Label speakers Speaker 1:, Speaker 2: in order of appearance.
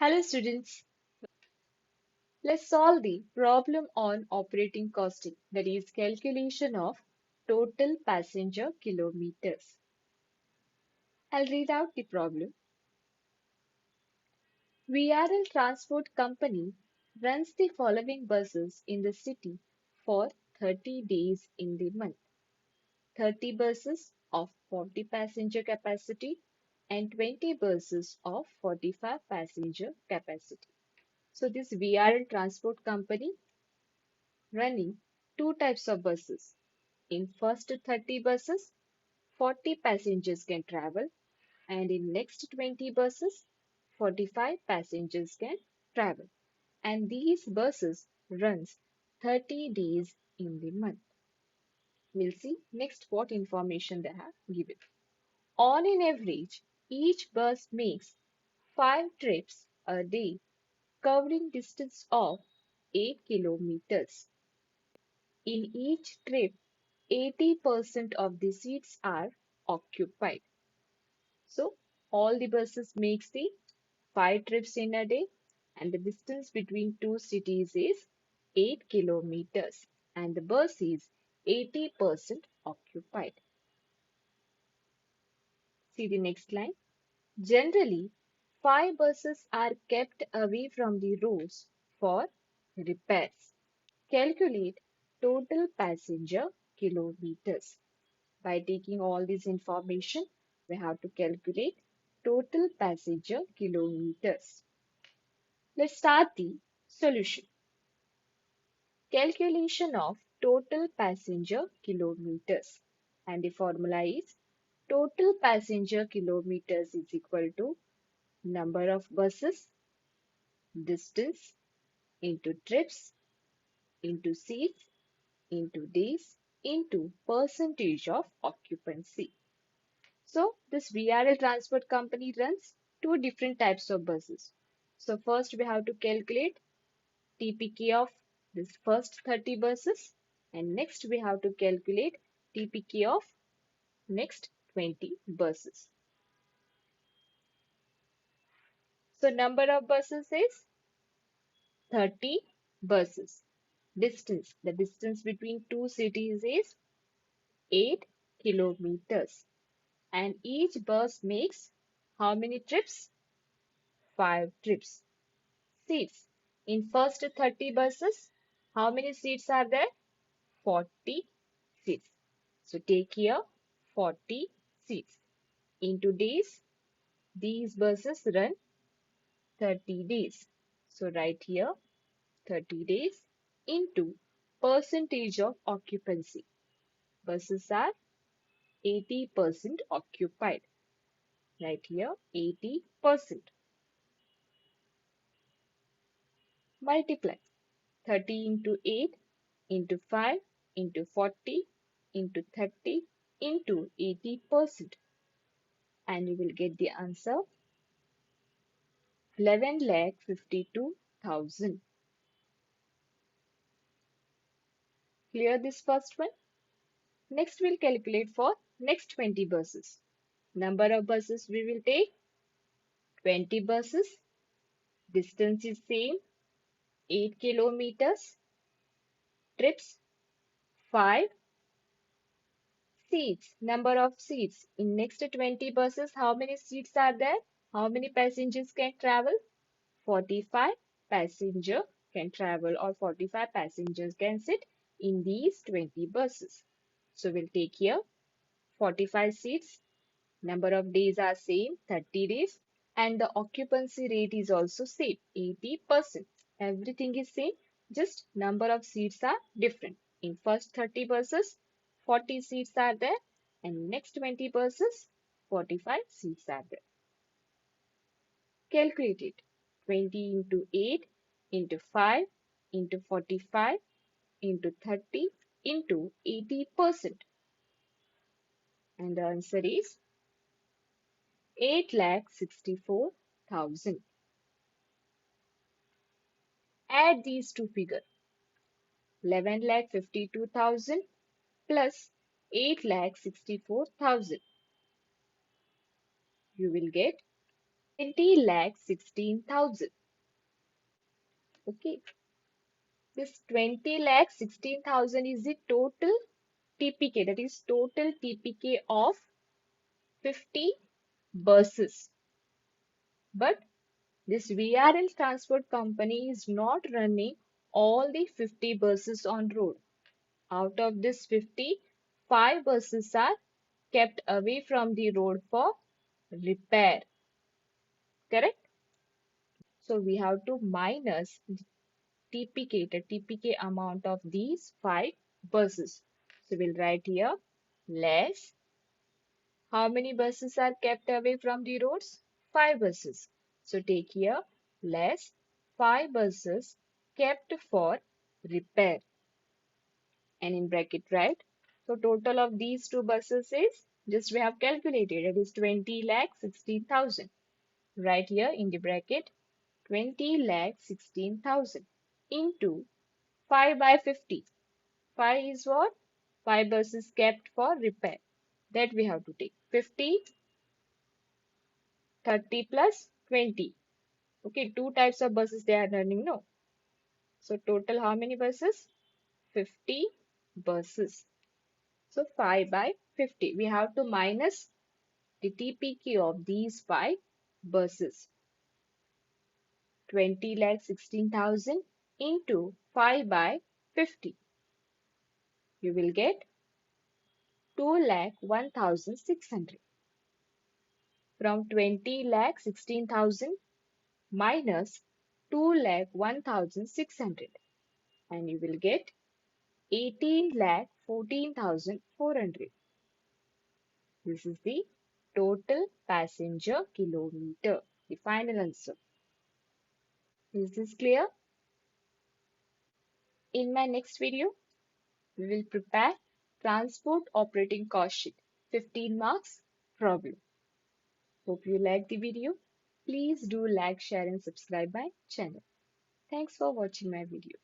Speaker 1: Hello students, let's solve the problem on operating costing, that is calculation of total passenger kilometers. I'll read out the problem. VRL Transport Company runs the following buses in the city for 30 days in the month. 30 buses of 40 passenger capacity and 20 buses of 45 passenger capacity. So this VRL Transport Company running two types of buses. In first 30 buses, 40 passengers can travel, and in next 20 buses, 45 passengers can travel. And these buses runs 30 days in the month. We'll see next what information they have given. On an average, each bus makes 5 trips a day, covering distance of 8 kilometers. In each trip, 80% of the seats are occupied. So all the buses makes the 5 trips in a day and the distance between two cities is 8 kilometers and the bus is 80% occupied. See the next line. Generally, 5 buses are kept away from the roads for repairs. Calculate total passenger kilometers. By taking all this information, we have to calculate total passenger kilometers. Let's start the solution. Calculation of total passenger kilometers. And the formula is total passenger kilometers is equal to number of buses, distance, into trips, into seats, into days, into percentage of occupancy. So this VRL Transport Company runs two different types of buses. So first we have to calculate TPK of this first 30 buses and next we have to calculate TPK of next 20 buses. So number of buses is 30 buses. Distance, the distance between two cities is 8 kilometers and each bus makes how many trips? 5 trips. Seats. In first 30 buses, how many seats are there? 40 seats. So take here 40 seats. Into days, these buses run 30 days. So write here 30 days into percentage of occupancy. Buses are 80% occupied. Write here 80%. Multiply 30 into 8 into 5 into 40 into 30 into 80%. And you will get the answer 11,52,000. Clear this first one? Next we'll calculate for next 20 buses. Number of buses we will take 20 buses. Distance is same 8 kilometers. Trips 5. Seats, number of seats. In next 20 buses, how many seats are there? How many passengers can travel? 45 passenger can travel or 45 passengers can sit in these 20 buses. So we'll take here 45 seats. Number of days are same, 30 days. And the occupancy rate is also same, 80%. Everything is same, just number of seats are different. In first 30 buses, 40 seats are there. And next 20 buses, 45 seats are there. Calculate it. 20 into 8 into 5 into 45 into 30 into 80%. And the answer is 8,64,000. Add these two figures. 11,52,000 plus 8,64,000. You will get 20 lakh 16,000. Okay, this 20 lakh 16,000 is the total TPK, that is total TPK of 50 buses. But this VRL transport company is not running all the 50 buses on road. Out of this 50, 5 buses are kept away from the road for repair. Correct? So we have to minus the TPK amount of these 5 buses. So we'll write here less. How many buses are kept away from the roads? 5 buses. So take here less 5 buses kept for repair. And in bracket write. So total of these two buses is just we have calculated, it is 20 lakh 16,000. Right here in the bracket 20 lakh 16,000 into 5 by 50. 5 is what? 5 buses kept for repair. That we have to take 50, 30 plus 20. Okay, two types of buses they are running, no? So total how many buses? 50 buses. So 5 by 50. We have to minus the TPK of these 5 buses. 20 lakh 16,000 into 5 by 50. You will get 2 lakh 1,600. From 20 lakh 16,000 minus 2 lakh 1,600. And you will get 18 lakh 14,400. This is the total passenger kilometer. The final answer. Is this clear? In my next video, we will prepare transport operating cost sheet. 15 marks problem. Hope you liked the video. Please do like, share and subscribe my channel. Thanks for watching my video.